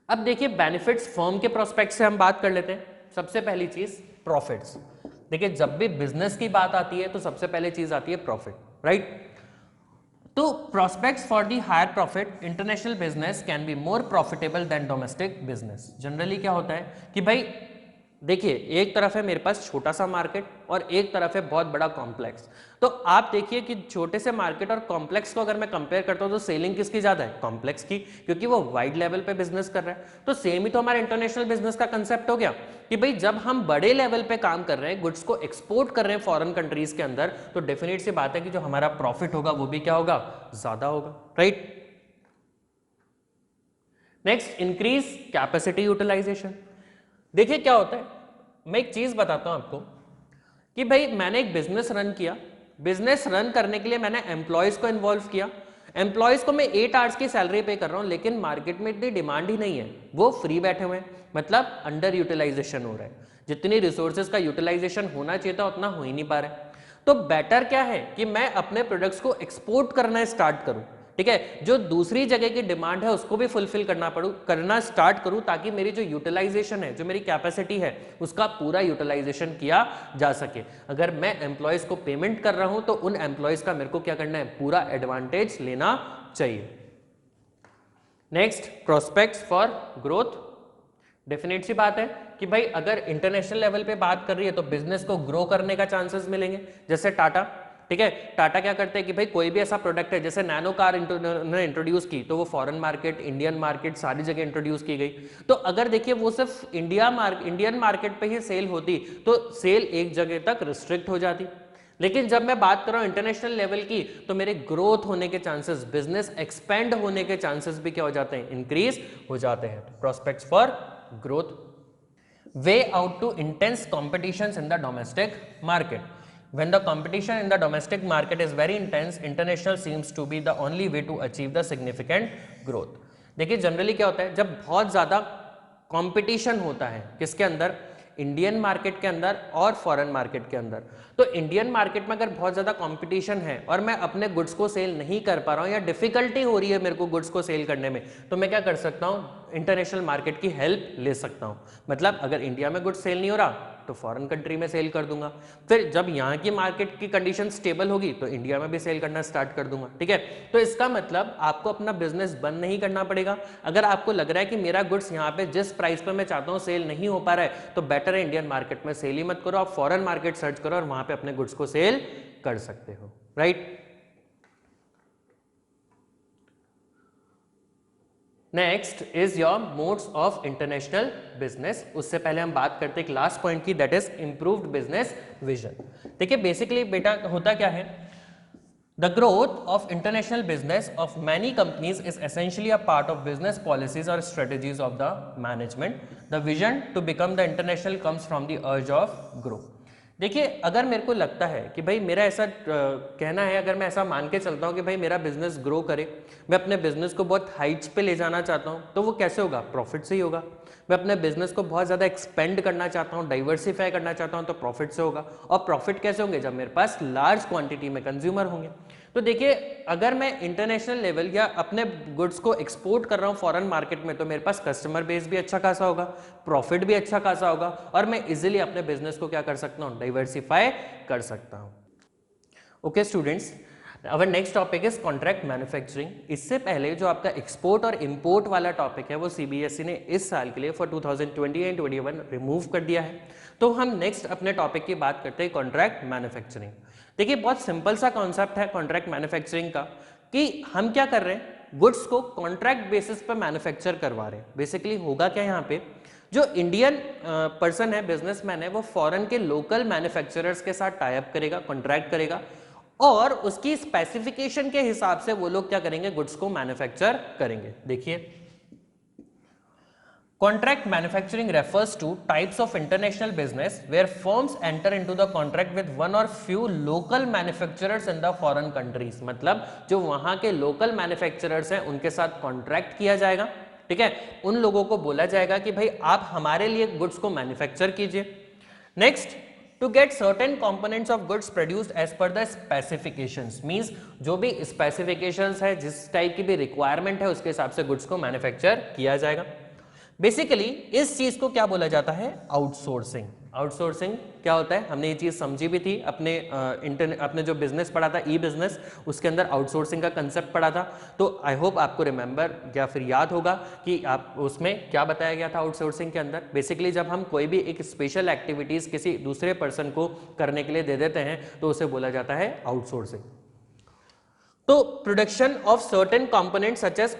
अब देखिए benefits firm के प्रोस्पेक्ट से हम बात कर लेते हैं। सबसे पहली चीज प्रॉफिट्स। देखिए जब भी बिजनेस की बात आती है तो सबसे पहले चीज आती है प्रॉफिट, राइट। तो prospects for the higher profit, international business can be more profitable than domestic business. Generally क्या होता है कि भाई देखिए एक तरफ है मेरे पास छोटा सा मार्केट और एक तरफ है बहुत बड़ा कॉम्प्लेक्स। तो आप देखिए कि छोटे से मार्केट और कॉम्प्लेक्स को अगर मैं कंपेयर करता हूं तो सेलिंग किसकी ज्यादा है? कॉम्प्लेक्स की, क्योंकि वो वाइड लेवल पे बिजनेस कर रहा है। तो सेम ही तो हमारा इंटरनेशनल बिजनेस का कंसेप्ट हो गया कि भाई जब हम बड़े लेवल पे काम कर रहे हैं, गुड्स को एक्सपोर्ट कर रहे हैं फॉरेन कंट्रीज के अंदर, तो डेफिनेट सी बात है कि जो हमारा प्रॉफिट होगा वो भी क्या होगा? ज्यादा होगा, right. Next, increase capacity utilisation. देखिए क्या होता है, मैं एक चीज बताता हूं आपको कि भाई मैंने एक बिजनेस रन किया, बिजनेस रन करने के लिए मैंने एम्प्लॉयज को इन्वॉल्व किया, एम्प्लॉयज को मैं 8 आवर्स की सैलरी पे कर रहा हूं, लेकिन मार्केट में इतनी डिमांड ही नहीं है, वो फ्री बैठे हुए हैं, मतलब अंडर यूटिलाइजेशन हो रहा है। जितनी रिसोर्सेज का यूटिलाइजेशन होना चाहिए था उतना हो ही नहीं पा रहा है। तो बेटर क्या है कि मैं अपने प्रोडक्ट्स को एक्सपोर्ट करना स्टार्ट करूं, ठीक है, जो दूसरी जगह की डिमांड है उसको भी फुलफिल करना स्टार्ट करूं, ताकि मेरी जो यूटिलाइजेशन है, जो मेरी कैपेसिटी है, उसका पूरा यूटिलाइजेशन किया जा सके। अगर मैं एम्प्लॉयज को पेमेंट कर रहा हूं तो उन एम्प्लॉयज का मेरे को क्या करना है? पूरा एडवांटेज लेना चाहिए। Next, prospects for growth. Definite सी बात है कि भाई अगर इंटरनेशनल लेवल पे बात कर रही है तो बिजनेस को ग्रो करने का चांसेस मिलेंगे। जैसे टाटा, ठीक है, टाटा क्या करते हैं कि भाई कोई भी ऐसा प्रोडक्ट है, जैसे नैनो कार ने इंट्रोड्यूस की तो वो फॉरेन मार्केट, इंडियन मार्केट, सारी जगह इंट्रोड्यूस की गई। तो अगर देखिए वो सिर्फ इंडियन मार्केट पे ही सेल होती तो सेल एक जगह तक रिस्ट्रिक्ट हो जाती। लेकिन जब मैं बात कर रहा हूं इंटरनेशनल लेवल की, तो मेरे ग्रोथ होने के चांसेस, बिजनेस एक्सपेंड होने के चांसेस भी क्या हो जाते हैं? इंक्रीज हो जाते हैं। Prospects for growth. Way out to intense competition in the domestic market. When the competition in the domestic market is very intense, international seems to be the only way to achieve the significant growth. देखिए generally क्या होता है, जब बहुत ज़्यादा competition होता है किसके अंदर? इंडियन मार्केट के अंदर और फॉरेन मार्केट के अंदर। तो इंडियन मार्केट में अगर बहुत ज़्यादा कंपटीशन है और मैं अपने गुड्स को सेल नहीं कर पा रहा हूँ या डिफिकल्टी हो रही है मेरे को गुड्स को सेल करने में, तो मैं क्या कर सकता हूँ? इंटरनेशनल मार्केट की हेल्प ले सकता हूँ। मतलब अगर इंडिया में गुड्स सेल नहीं हो रहा तो फॉरेन कंट्री में सेल कर दूंगा, फिर जब यहाँ की मार्केट की कंडीशन स्टेबल होगी तो इंडिया में भी सेल करना स्टार्ट कर दूंगा, ठीक है। तो इसका मतलब आपको अपना बिजनेस बंद नहीं करना पड़ेगा। अगर आपको लग रहा है कि मेरा गुड्स यहाँ पे जिस प्राइस पे मैं चाहता हूँ सेल नहीं हो पा रहा है, तो बेटर है इंडियन मार्केट में सेल ही मत करो, आप फॉरेन मार्केट सर्च करो और वहां पे अपने गुड्स को सेल कर सकते हो, right. Next is your modes of international business. उससे पहले हम बात करते हैं एक लास्ट पॉइंट की, that is improved business vision. देखिए बेसिकली बेटा होता क्या है, the growth of international business of many companies is essentially a part of business policies or strategies of the management. The vision to become the international comes from the urge of growth. देखिए अगर मेरे को लगता है कि भाई मेरा ऐसा कहना है, अगर मैं ऐसा मान के चलता हूँ कि भाई मेरा बिजनेस ग्रो करे, मैं अपने बिजनेस को बहुत हाइट्स पे ले जाना चाहता हूँ, तो वो कैसे होगा? प्रॉफिट से ही होगा। मैं अपने बिजनेस को बहुत ज़्यादा एक्सपेंड करना चाहता हूँ, डाइवर्सिफाई करना चाहता हूँ, तो प्रॉफिट से होगा। और प्रॉफिट कैसे होंगे? जब मेरे पास लार्ज क्वांटिटी में कंज्यूमर होंगे। तो देखिए अगर मैं इंटरनेशनल लेवल या अपने गुड्स को एक्सपोर्ट कर रहा हूँ फॉरेन मार्केट में, तो मेरे पास कस्टमर बेस भी अच्छा खासा होगा, प्रॉफिट भी अच्छा खासा होगा, और मैं इजीली अपने बिजनेस को क्या कर सकता हूँ? डाइवर्सिफाई कर सकता हूँ। Okay students, our next topic is contract manufacturing. इससे पहले जो आपका एक्सपोर्ट और इंपोर्ट वाला टॉपिक है वो सीबीएसई ने इस साल के लिए फॉर 2020 एंड 21 रिमूव कर दिया है। तो हम नेक्स्ट अपने टॉपिक की बात करते हैं कॉन्ट्रैक्ट मैन्युफैक्चरिंग। देखिए बहुत सिंपल सा कॉन्सेप्ट है कॉन्ट्रैक्ट मैन्युफैक्चरिंग का, कि हम क्या कर रहे हैं? गुड्स को कॉन्ट्रैक्ट बेसिस पर मैन्युफैक्चर करवा रहे हैं। बेसिकली होगा क्या यहाँ पे, जो इंडियन पर्सन है, बिजनेसमैन है, वो फॉरेन के लोकल मैन्युफैक्चरर्स के साथ टाई अप करेगा, कॉन्ट्रैक्ट करेगा, और उसकी स्पेसिफिकेशन के हिसाब से वो लोग क्या करेंगे? गुड्स को मैन्युफैक्चर करेंगे। देखिए Contract manufacturing refers to types of international business where firms enter into the contract with one or few local manufacturers in the foreign countries. मतलब जो वहां के लोकल मैन्युफैक्चरर्स हैं उनके साथ कॉन्ट्रैक्ट किया जाएगा, ठीक है। उन लोगों को बोला जाएगा कि भाई आप हमारे लिए गुड्स को मैन्युफैक्चर कीजिए। Next, to get certain components of goods produced as per the specifications, means जो भी specifications है, जिस टाइप की भी requirement है, उसके हिसाब से गुड्स को मैन्युफैक्चर किया जाएगा। बेसिकली इस चीज को क्या बोला जाता है, आउटसोर्सिंग। आउटसोर्सिंग क्या होता है, हमने ये चीज समझी भी थी अपने अपने जो बिजनेस पढ़ा था ई बिजनेस, उसके अंदर आउटसोर्सिंग का कंसेप्ट पढ़ा था। तो आई होप आपको रिमेंबर या फिर याद होगा कि आप उसमें क्या बताया गया था आउटसोर्सिंग के अंदर। बेसिकली जब हम कोई भी एक स्पेशल एक्टिविटीज किसी दूसरे पर्सन को करने के लिए दे देते हैं तो उसे बोला जाता है आउटसोर्सिंग। तो production of certain components such as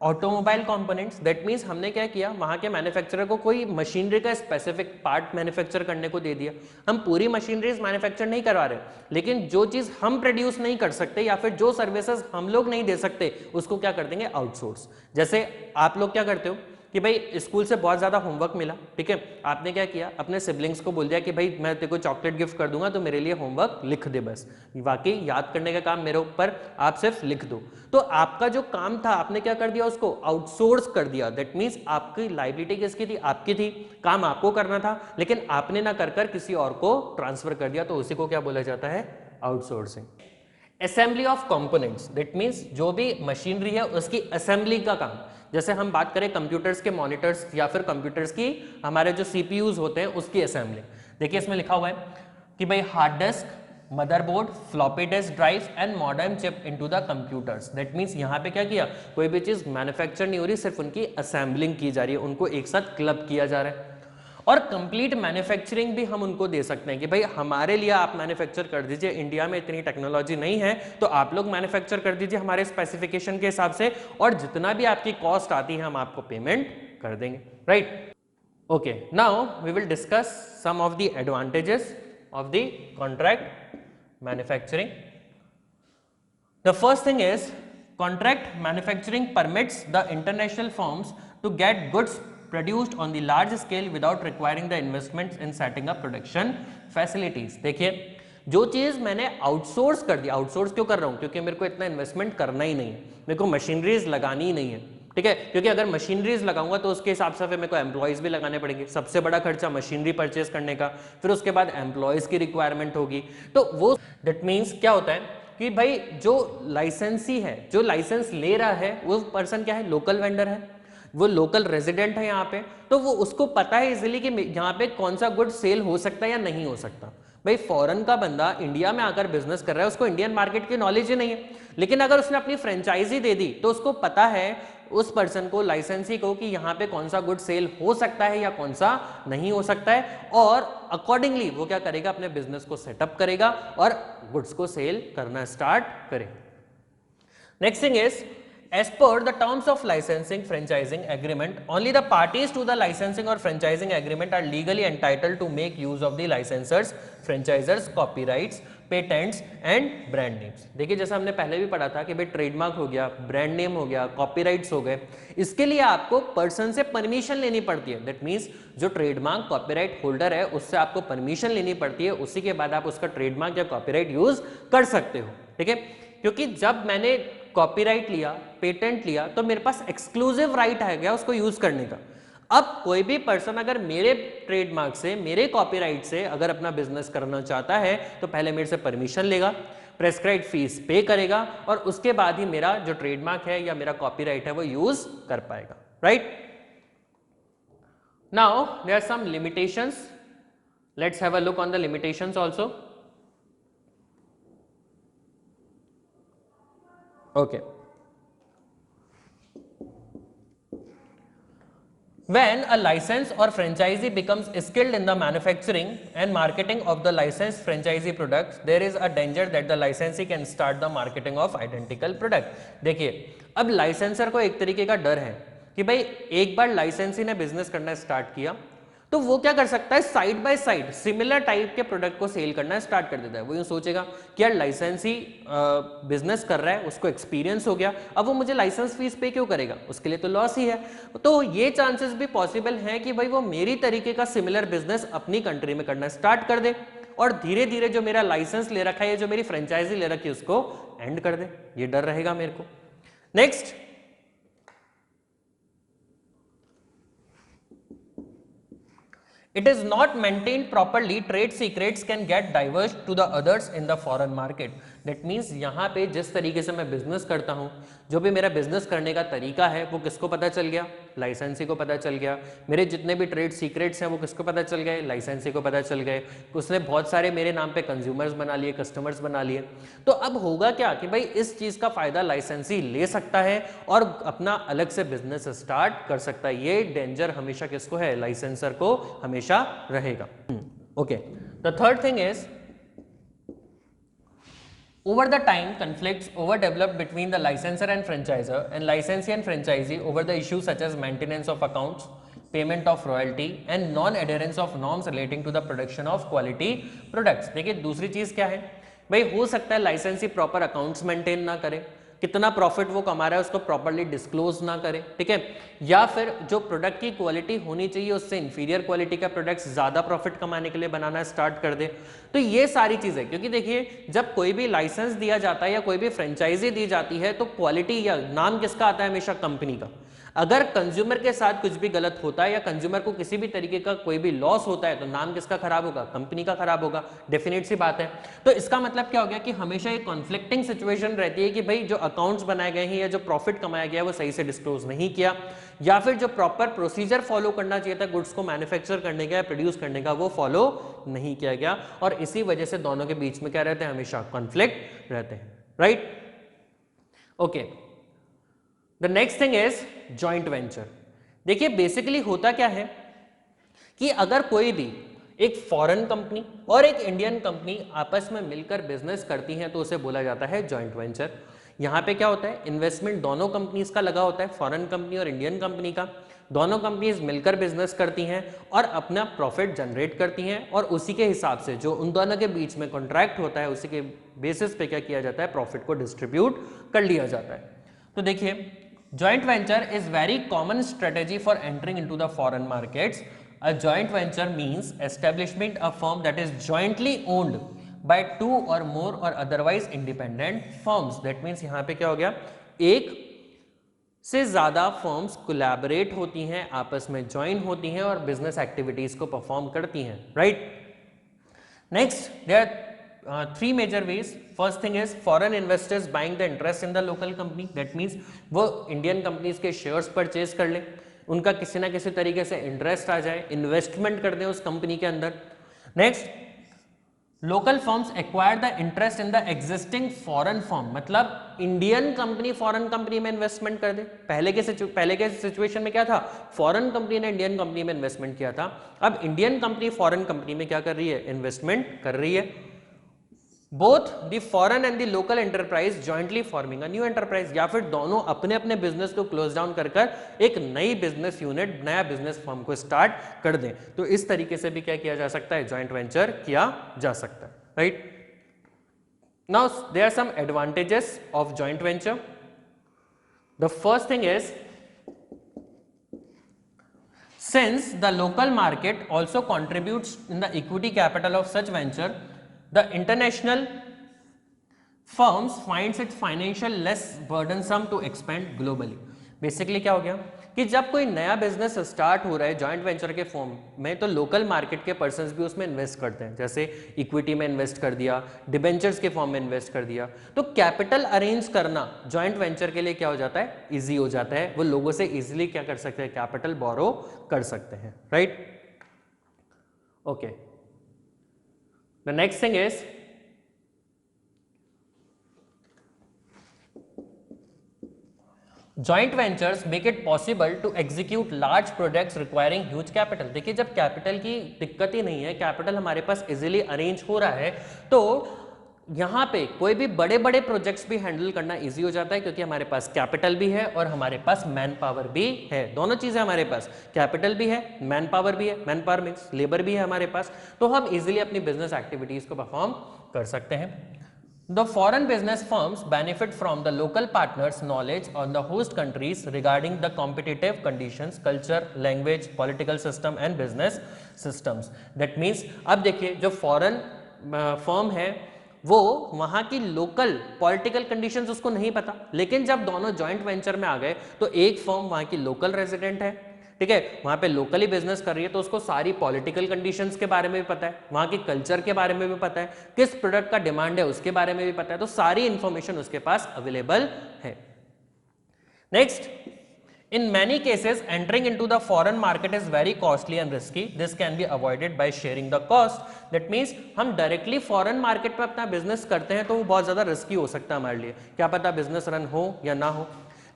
automobile components, that means हमने क्या किया, वहां के मैन्युफैक्चरर को कोई मशीनरी का स्पेसिफिक पार्ट मैन्युफैक्चर करने को दे दिया। हम पूरी मशीनरीज मैन्युफैक्चर नहीं करवा रहे, लेकिन जो चीज हम प्रोड्यूस नहीं कर सकते या फिर जो सर्विसेज हम लोग नहीं दे सकते उसको क्या कर देंगे, आउटसोर्स। जैसे आप लोग क्या करते हो कि भाई स्कूल से बहुत ज़्यादा होमवर्क मिला, ठीक है, आपने क्या किया, अपने सिबलिंग्स को बोल दिया कि भाई मैं तेरे को चॉकलेट गिफ्ट कर दूंगा तो मेरे लिए होमवर्क लिख दे बस, वाकई याद करने का काम मेरे ऊपर, आप सिर्फ लिख दो। तो आपका जो काम था आपने क्या कर दिया, उसको आउटसोर्स कर दिया। दैट मीन्स आपकी लायबिलिटी किसकी थी, आपकी थी, काम आपको करना था, लेकिन आपने ना कर कर किसी और को ट्रांसफर कर दिया, तो उसी को क्या बोला जाता है, outsourcing. Assembly of components, that means जो भी मशीनरी है उसकी असेंबली का काम। जैसे हम बात करें कंप्यूटर्स के मॉनिटर्स या फिर कंप्यूटर्स की हमारे जो सीपीयूज होते हैं उसकी असेंबली। देखिए इसमें लिखा हुआ है कि भाई hard disk, motherboard, floppy disk drive and modern chip into the computers. That means यहाँ पे क्या किया, कोई भी चीज मैन्युफैक्चर नहीं हो रही, सिर्फ उनकी असेंबलिंग की जा रही है, उनको एक साथ क्लब किया जा रहा है। और कंप्लीट मैन्युफैक्चरिंग भी हम उनको दे सकते हैं कि भाई हमारे लिए आप मैन्युफैक्चर कर दीजिए, इंडिया में इतनी टेक्नोलॉजी नहीं है तो आप लोग मैन्युफैक्चर कर दीजिए हमारे स्पेसिफिकेशन के हिसाब से, और जितना भी आपकी कॉस्ट आती है हम आपको पेमेंट कर देंगे, right. Okay, now we will discuss some of the advantages of the contract manufacturing. The first thing is contract manufacturing permits the international firms to get goods produced on the large scale without requiring the investments in setting up production facilities। देखिए जो चीज मैंने outsource कर दी, outsource क्यों कर रहा हूं, क्योंकि मेरे को इतना इन्वेस्टमेंट करना ही नहीं है, मेरे को मशीनरीज लगानी ही नहीं है, ठीक है, क्योंकि अगर मशीनरीज लगाऊंगा तो उसके हिसाब से फिर मेरे को एम्प्लॉयज भी लगाने पड़ेंगे, सबसे बड़ा खर्चा मशीनरी परचेज करने का, फिर उसके बाद एम्प्लॉयज की रिक्वायरमेंट होगी। तो वो दैट मीन्स क्या होता है कि भाई जो लाइसेंसी है, जो लाइसेंस ले रहा है वो पर्सन क्या है, लोकल वेंडर है, वो लोकल रेजिडेंट है यहाँ पे, तो वो उसको पता है इजीली कि यहाँ पे कौन सा गुड सेल हो सकता है या नहीं हो सकता। भाई फॉरेन का बंदा इंडिया में आकर बिजनेस कर रहा है, उसको इंडियन मार्केट की नॉलेज ही नहीं है, लेकिन अगर उसने अपनी फ्रेंचाइजी दे दी तो उसको पता है उस पर्सन को, लाइसेंसी को, कि यहाँ पे कौन सा गुड सेल हो सकता है या कौन सा नहीं हो सकता है, और अकॉर्डिंगली वो क्या करेगा, अपने बिजनेस को सेटअप करेगा और गुड्स को सेल करना स्टार्ट करेगा। Next thing is as per the terms of licensing franchising agreement, only the parties to the licensing or franchising agreement are legally entitled to make use of the licensors, franchisors, copyrights, patents and brand names। देखिए जैसा हमने पहले भी पढ़ा था कि भाई trademark हो गया, ब्रांड नेम हो गया, कॉपीराइट्स हो गए, इसके लिए आपको पर्सन से परमिशन लेनी पड़ती है। दैट मीन्स जो ट्रेडमार्क कॉपीराइट होल्डर है उससे आपको परमिशन लेनी पड़ती है, उसी के बाद आप उसका ट्रेडमार्क या कॉपीराइट यूज कर सकते हो, ठीक है। क्योंकि जब मैंने कॉपीराइट लिया, पेटेंट लिया, तो मेरे पास एक्सक्लूसिव राइट आ गया उसको यूज करने का। अब कोई भी पर्सन अगर मेरे ट्रेडमार्क से, मेरे कॉपीराइट से अगर अपना बिजनेस करना चाहता है तो पहले मेरे से परमिशन लेगा, प्रेस्क्राइब्ड फीस पे करेगा, और उसके बाद ही मेरा जो ट्रेडमार्क है या मेरा कॉपीराइट है वो यूज कर पाएगा, right. Now there are some limitations, let's have a look on the limitations also. Okay. When a licensed or franchisee becomes skilled in the manufacturing and marketing of the licensed franchisee products, there is a danger that the licensee can start the marketing of identical product। देखिए अब licensor को एक तरीके का डर है कि भाई एक बार लाइसेंसी ने बिजनेस करना स्टार्ट किया तो वो क्या कर सकता है, side by side similar type के प्रोडक्ट को सेल करना स्टार्ट कर देता है। वो यूं सोचेगा कि यार लाइसेंसी बिजनेस कर रहा है, उसको एक्सपीरियंस हो गया, अब वो मुझे लाइसेंस फीस पे क्यों करेगा, उसके लिए तो लॉस ही है। तो ये चांसेस भी पॉसिबल हैं कि भाई वो मेरी तरीके का सिमिलर बिजनेस अपनी कंट्री में करना स्टार्ट कर दे और धीरे धीरे जो मेरा लाइसेंस ले रखा है, जो मेरी फ्रेंचाइजी ले रखी है, उसको एंड कर दे। ये डर रहेगा मेरे को। Next, it is not maintained properly, trade secrets can get diverged to the others in the foreign market। that means यहाँ पे जिस तरीके से मैं बिजनेस करता हूँ, जो भी मेरा बिजनेस करने का तरीका है वो किसको पता चल गया, लाइसेंसी को पता चल गया, मेरे जितने भी ट्रेड सीक्रेट्स हैं वो किसको पता चल गए, लाइसेंसी को पता चल गए, उसने बहुत सारे मेरे नाम पे कंज्यूमर्स बना लिए, कस्टमर्स बना लिए। तो अब होगा क्या कि भाई इस चीज का फायदा लाइसेंसी ले सकता है और अपना अलग से बिजनेस स्टार्ट कर सकता है। ये डेंजर हमेशा किसको है, लाइसेंसर को हमेशा रहेगा। Okay, the third thing is over the time conflicts overdeveloped between the licensor and franchisor and licensee and franchisee over the issues such as maintenance of accounts, payment of royalty and non-adherence of norms relating to the production of quality products। देखिए दूसरी चीज क्या है भाई, हो सकता है लाइसेंसी प्रॉपर अकाउंट्स मेंटेन ना करे, कितना प्रॉफिट वो कमा रहा है उसको प्रॉपर्ली डिस्क्लोज ना करे, ठीक है, या फिर जो प्रोडक्ट की क्वालिटी होनी चाहिए उससे इंफीरियर क्वालिटी का प्रोडक्ट्स ज्यादा प्रॉफिट कमाने के लिए बनाना स्टार्ट कर दे। तो ये सारी चीजें, क्योंकि देखिए जब कोई भी लाइसेंस दिया जाता है या कोई भी फ्रेंचाइजी दी जाती है तो क्वालिटी या नाम किसका आता है, हमेशा कंपनी का। अगर कंज्यूमर के साथ कुछ भी गलत होता है या कंज्यूमर को किसी भी तरीके का कोई भी लॉस होता है तो नाम किसका खराब होगा, कंपनी का खराब होगा, डेफिनेट सी बात है। तो इसका मतलब क्या हो गया कि हमेशा एक कॉन्फ्लिक्टिंग सिचुएशन रहती है कि भाई जो अकाउंट्स बनाए गए हैं या जो प्रॉफिट कमाया गया है वो सही से डिस्क्लोज नहीं किया, या फिर जो प्रॉपर प्रोसीजर फॉलो करना चाहिए था गुड्स को मैन्युफैक्चर करने का, प्रोड्यूस करने का, वो फॉलो नहीं किया गया, और इसी वजह से दोनों के बीच में क्या रहते हैं, हमेशा कॉन्फ्लिक्ट रहते हैं, right. Okay, the next thing is joint venture. देखिए बेसिकली होता क्या है कि अगर कोई भी एक फॉरेन कंपनी और एक इंडियन कंपनी आपस में मिलकर बिजनेस करती हैं तो उसे बोला जाता है जॉइंट वेंचर। यहां पे क्या होता है, इन्वेस्टमेंट दोनों कंपनीज का लगा होता है, फॉरेन कंपनी और इंडियन कंपनी का। दोनों कंपनीज मिलकर बिजनेस करती हैं और अपना प्रॉफिट जनरेट करती हैं, और उसी के हिसाब से जो उन दोनों के बीच में कॉन्ट्रैक्ट होता है उसी के बेसिस पे क्या किया जाता है, प्रॉफिट को डिस्ट्रीब्यूट कर लिया जाता है। तो देखिए joint venture is very common strategy for entering into the foreign markets. A joint venture means establishment a firm that is jointly owned by two or more or otherwise independent firms. That means यहाँ पे क्या हो गया, एक से ज्यादा firms collaborate होती हैं, आपस में ज्वाइन होती हैं और बिजनेस एक्टिविटीज को परफॉर्म करती हैं, right. Next, there three major ways. First thing is foreign investors buying the interest in the local company. That means वो इंडियन कंपनीज के शेयर्स परचेज कर ले, उनका किसी ना किसी तरीके से इंटरेस्ट आ जाए, इन्वेस्टमेंट कर दें उस कंपनी के अंदर। Next, local firms acquire the interest in the existing foreign firm, मतलब इंडियन कंपनी फॉरेन कंपनी में इन्वेस्टमेंट कर दे। पहले के सिचुएशन में क्या था, फॉरेन कंपनी ने इंडियन कंपनी में इन्वेस्टमेंट किया था, अब इंडियन कंपनी फॉरेन कंपनी में क्या कर रही है, इन्वेस्टमेंट कर रही है। Both the foreign and the local enterprise jointly forming a new enterprise, या फिर दोनों अपने अपने बिजनेस को क्लोज डाउन कर एक नई बिजनेस यूनिट, नया बिजनेस फर्म को स्टार्ट कर दें। तो इस तरीके से भी क्या किया जा सकता है, जॉइंट वेंचर किया जा सकता है, right. Now there are some advantages of joint venture. The first thing is since the local market also contributes in the equity capital of such venture, the international firms finds it financial less burdensome to expand globally. Basically क्या हो गया कि जब कोई नया business start हो रहा है जॉइंट वेंचर के फॉर्म में, तो लोकल मार्केट के पर्संस भी उसमें इन्वेस्ट करते हैं, जैसे इक्विटी में इन्वेस्ट कर दिया, डिबेंचर्स के फॉर्म में इन्वेस्ट कर दिया, तो कैपिटल अरेंज करना जॉइंट वेंचर के लिए क्या हो जाता है, इजी हो जाता है। वो लोगों से इजीली क्या कर सकते हैं, कैपिटल बोरो कर सकते हैं, right. Okay, the next thing is joint ventures make it possible to execute large projects requiring huge capital. देखिए जब कैपिटल की दिक्कत ही नहीं है, कैपिटल हमारे पास इजीली अरेंज हो रहा है, तो यहाँ पे कोई भी बड़े बड़े प्रोजेक्ट्स भी हैंडल करना इजी हो जाता है, क्योंकि हमारे पास कैपिटल भी है और हमारे पास मैन पावर भी है। दोनों चीजें हमारे पास, कैपिटल भी है, मैन पावर भी है, मैन पावर मींस लेबर भी है हमारे पास, तो हम इजीली अपनी बिजनेस एक्टिविटीज को परफॉर्म कर सकते हैं। The foreign business firms benefit from the local partners' knowledge on the host countries regarding the competitive conditions, culture, language, political system and business systems. That means अब देखिए जो foreign firm है वो वहाँ की लोकल पॉलिटिकल कंडीशंस उसको नहीं पता, लेकिन जब दोनों जॉइंट वेंचर में आ गए तो एक फर्म वहाँ की लोकल रेजिडेंट है, ठीक है, वहां पे लोकली बिजनेस कर रही है, तो उसको सारी पॉलिटिकल कंडीशंस के बारे में भी पता है, वहां की कल्चर के बारे में भी पता है, किस प्रोडक्ट का डिमांड है उसके बारे में भी पता है, तो सारी इंफॉर्मेशन उसके पास अवेलेबल है। Next, In many cases, entering into the foreign market is very costly and risky. This can be avoided by sharing the cost. That means हम directly foreign market पे अपना business करते हैं तो वो बहुत ज़्यादा risky हो सकता है हमारे लिए, क्या पता business run हो या ना हो।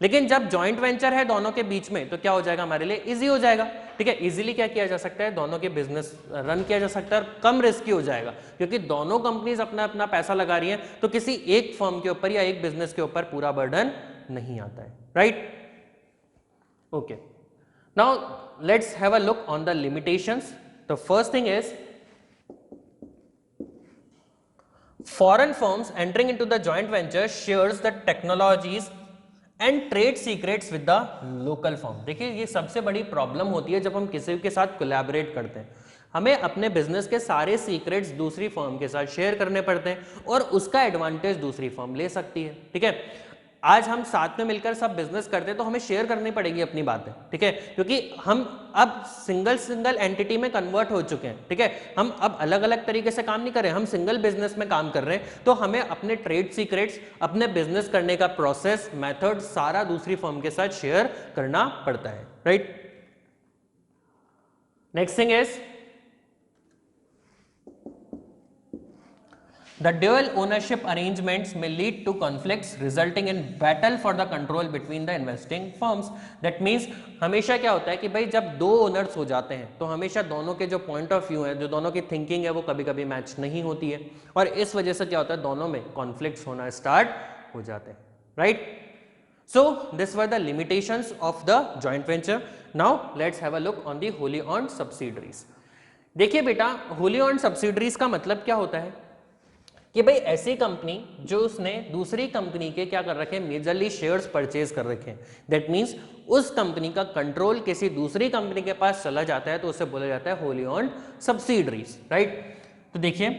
लेकिन जब जॉइंट वेंचर है दोनों के बीच में तो क्या हो जाएगा, हमारे लिए इजी हो जाएगा। ठीक है, इजीली क्या किया जा सकता है, दोनों के बिजनेस रन किया जा सकता है और कम रिस्की हो जाएगा, क्योंकि दोनों कंपनीज अपना अपना पैसा लगा रही हैं, तो किसी एक फर्म के ऊपर या एक बिजनेस के ऊपर पूरा बर्डन नहीं आता है। Right, okay, now let's have a look on the limitations. The first thing is foreign firms entering into the joint venture shares the technologies and trade secrets with the local firm. देखिए ये सबसे बड़ी problem होती है जब हम किसी के साथ कोलैबोरेट करते हैं, हमें अपने बिजनेस के सारे सीक्रेट्स दूसरी फर्म के साथ शेयर करने पड़ते हैं और उसका एडवांटेज दूसरी फर्म ले सकती है। ठीक है, आज हम साथ में मिलकर सब बिजनेस करते हैं तो हमें शेयर करनी पड़ेगी अपनी बातें। ठीक है, क्योंकि हम अब सिंगल एंटिटी में कन्वर्ट हो चुके हैं। ठीक है, हम अब अलग अलग तरीके से काम नहीं कर रहे हैं, हम सिंगल बिजनेस में काम कर रहे हैं, तो हमें अपने ट्रेड सीक्रेट्स, अपने बिजनेस करने का प्रोसेस, मेथड सारा दूसरी फर्म के साथ शेयर करना पड़ता है। Right, next thing is the dual ownership arrangements may lead to conflicts resulting in battle for the control between the investing firms. That means हमेशा क्या होता है कि भाई जब दो ओनर्स हो जाते हैं तो हमेशा दोनों के जो पॉइंट ऑफ व्यू है, जो दोनों की थिंकिंग है, वो कभी कभी मैच नहीं होती है और इस वजह से क्या होता है, दोनों में कॉन्फ्लिक्ट्स होना स्टार्ट हो जाते हैं। Right, so this were the limitations of the joint venture. Now let's have a look on the wholly owned subsidiaries. देखिए बेटा, wholly owned subsidiaries का मतलब क्या होता है कि भाई ऐसी कंपनी जो उसने दूसरी कंपनी के क्या कर रखे हैं, मेजरली शेयर्स परचेज कर रखे हैं। दैट मींस उस कंपनी का कंट्रोल किसी दूसरी कंपनी के पास चला जाता है तो उसे बोला जाता है होली ओन्ड सब्सिडरीज। राइट, तो देखिए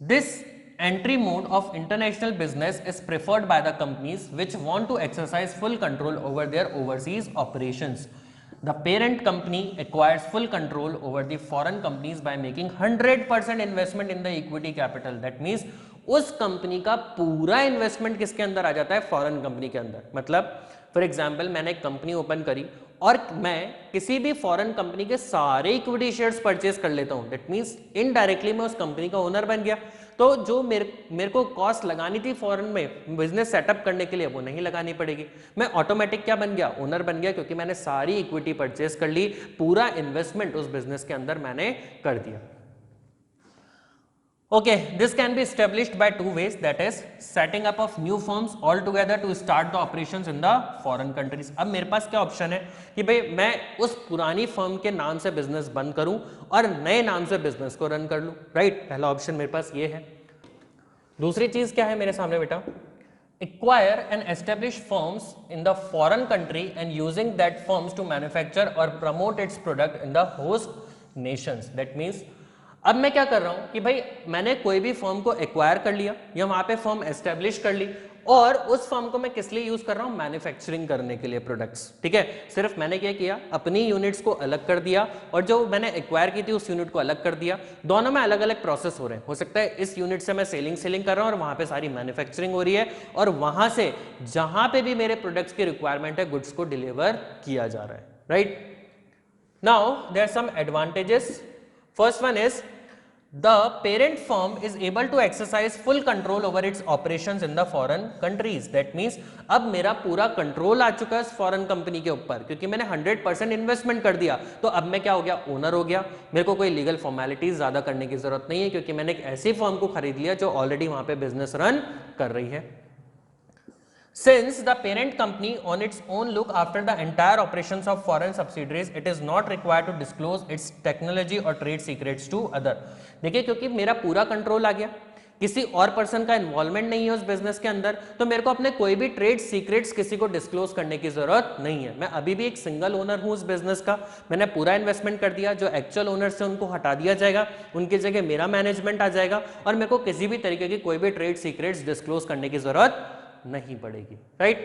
this entry mode of international business is preferred by the companies which want to exercise full control over their overseas operations. The parent company acquires full control over the foreign companies by making 100% investment in the equity capital. That means उस company का पूरा investment किसके अंदर आ जाता है, foreign company के अंदर। मतलब फॉर एग्जांपल मैंने एक कंपनी ओपन करी और मैं किसी भी फॉरेन कंपनी के सारे इक्विटी शेयर्स परचेज कर लेता हूं, दैट मींस इनडायरेक्टली मैं उस कंपनी का ओनर बन गया। तो जो मेरे को कॉस्ट लगानी थी फॉरेन में बिजनेस सेटअप करने के लिए वो नहीं लगानी पड़ेगी, मैं ऑटोमेटिक क्या बन गया, ओनर बन गया, क्योंकि मैंने सारी इक्विटी परचेज कर ली, पूरा इन्वेस्टमेंट उस बिजनेस के अंदर मैंने कर दिया। Okay, this can be established by two ways, that is setting up of new firms altogether to start the operations in the foreign countries. अब मेरे पास क्या ऑप्शन है कि भाई मैं उस पुरानी फर्म के नाम से बिजनेस बंद करूं और नए नाम से बिजनेस को रन कर लूं। राइट, पहला ऑप्शन मेरे पास ये है। दूसरी चीज क्या है मेरे सामने बेटा, acquire and establish firms in the foreign country and using that firms to manufacture or promote its product in the host nations. That means अब मैं क्या कर रहा हूं कि भाई मैंने कोई भी फर्म को एक्वायर कर लिया या वहां पे फर्म एस्टेब्लिश कर ली और उस फर्म को मैं किस लिए यूज कर रहा हूं, मैन्युफैक्चरिंग करने के लिए प्रोडक्ट्स। ठीक है, सिर्फ मैंने क्या किया, अपनी यूनिट्स को अलग कर दिया और जो मैंने एक्वायर की थी उस यूनिट को अलग कर दिया। दोनों में अलग अलग प्रोसेस हो रहे हैं, हो सकता है इस यूनिट से मैं सेलिंग कर रहा हूं और वहां पे सारी मैन्युफैक्चरिंग हो रही है और वहां से जहां पे भी मेरे प्रोडक्ट्स की रिक्वायरमेंट है गुड्स को डिलीवर किया जा रहा है। Right, now there are some advantages. First one is the parent firm is able to exercise full control over its operations in the foreign countries. That means अब मेरा पूरा कंट्रोल आ चुका है उस फॉरेन कंपनी के ऊपर, क्योंकि मैंने 100% इन्वेस्टमेंट कर दिया, तो अब मैं क्या हो गया, ओनर हो गया। मेरे को कोई लीगल फॉर्मेलिटीज ज्यादा करने की जरूरत नहीं है, क्योंकि मैंने एक ऐसी फर्म को खरीद लिया जो ऑलरेडी वहां पे बिजनेस रन कर रही है। Since the parent company on its own look after the entire operations of foreign subsidiaries, it is not required to disclose its technology or trade secrets to other. देखिए क्योंकि मेरा पूरा control आ गया, किसी और पर्सन का इन्वॉल्वमेंट नहीं है उस बिजनेस के अंदर, तो मेरे को अपने कोई भी ट्रेड सीक्रेट्स किसी को डिस्क्लोज करने की जरूरत नहीं है। मैं अभी भी एक सिंगल ओनर हूं उस बिजनेस का, मैंने पूरा इन्वेस्टमेंट कर दिया, जो एक्चुअल ओनर से उनको हटा दिया जाएगा, उनकी जगह मेरा मैनेजमेंट आ जाएगा और मेरे को किसी भी तरीके की कोई भी ट्रेड सीक्रेट्स डिस्क्लोज करने की जरूरत नहीं पड़ेगी। Right,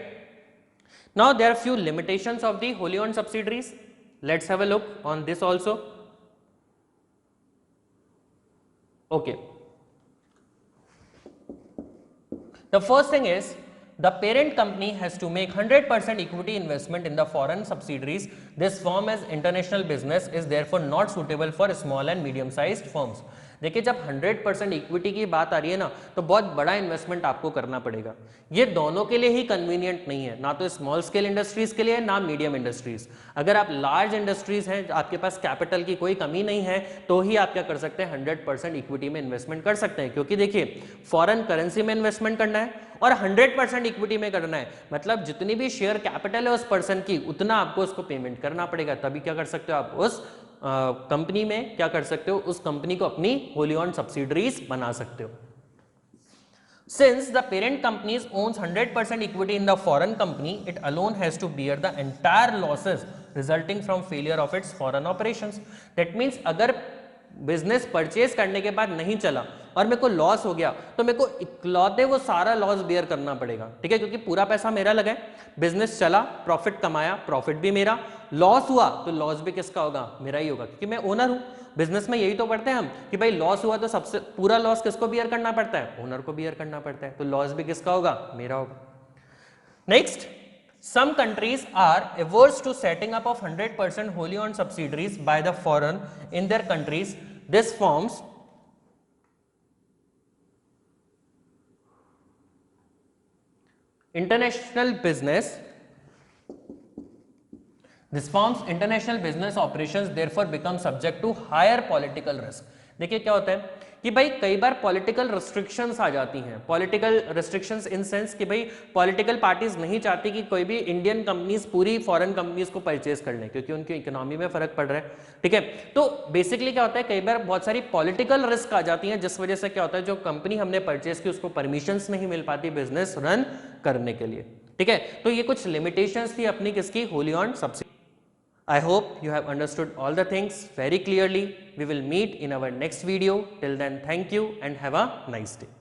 now there are few limitations of the wholly owned subsidiaries. Let's have a look on this also. Okay, the first thing is the parent company has to make 100% equity investment in the foreign subsidiaries. This form as international business is therefore not suitable for small and medium sized firms. देखिए जब 100% equity की बात आ रही है ना, तो बहुत बड़ा इन्वेस्टमेंट आपको करना पड़ेगा। ये दोनों के लिए ही कन्वीनियंट नहीं है, ना तो स्मॉल स्केल इंडस्ट्रीज के लिए, ना मीडियम इंडस्ट्रीज। अगर आप लार्ज इंडस्ट्रीज हैं, आपके पास कैपिटल की कोई कमी नहीं है, तो ही आप क्या कर सकते हैं, 100% इक्विटी में इन्वेस्टमेंट कर सकते हैं। क्योंकि देखिए फॉरेन करेंसी में इन्वेस्टमेंट करना है और 100% इक्विटी में करना है, मतलब जितनी भी शेयर कैपिटल है उस पर्सन की, उतना आपको उसको पेमेंट करना पड़ेगा। तभी क्या कर सकते हो आप, उस कंपनी में क्या कर सकते हो, उस कंपनी को अपनी होली ओन्ड सब्सिडरीज बना सकते हो। Since the parent company owns 100% equity in the foreign company, it alone has to bear the entire losses resulting from failure of its foreign operations. That means अगर बिजनेस परचेज करने के बाद नहीं चला और मेरे को लॉस हो गया, तो मेरे को इकलौते वो सारा लॉस बेयर करना पड़ेगा, ठीक है, क्योंकि पूरा पैसा मेरा लगा है, बिजनेस चला, प्रॉफिट कमाया, प्रॉफिट भी मेरा, लॉस हुआ तो लॉस भी किसका होगा, मेरा ही होगा, क्योंकि मैं ओनर हूं। बिजनेस में यही तो पढ़ते हैं हम कि भाई लॉस हुआ तो सबसे पूरा लॉस किसको बियर करना पड़ता है, ओनर को बियर करना पड़ता है, तो लॉस भी किसका होगा, मेरा होगा। Next, some countries are averse to setting up of 100% wholly owned subsidiaries by the foreign in their countries. This forms international business. This forms international business operations, therefore become subject to higher political risk. देखिए क्या होता है कि भाई कई बार political restrictions आ जाती हैं, political restrictions in sense कि भाई पॉलिटिकल पार्टीज नहीं चाहती कि कोई भी इंडियन कंपनीज पूरी फॉरेन कंपनीज को परचेज कर लें, क्योंकि उनकी इकोनॉमी में फर्क पड़ रहा है, ठीक है। तो बेसिकली क्या होता है, कई बार बहुत सारी पॉलिटिकल रिस्क आ जाती हैं, जिस वजह से क्या होता है, जो कंपनी हमने परचेज की उसको परमिशंस नहीं मिल पाती बिजनेस रन करने के लिए, ठीक है। तो ये कुछ लिमिटेशंस थी अपनी किसकी, wholly owned subsidy. I hope you have understood all the things very clearly. We will meet in our next video. Till then, thank you and have a nice day.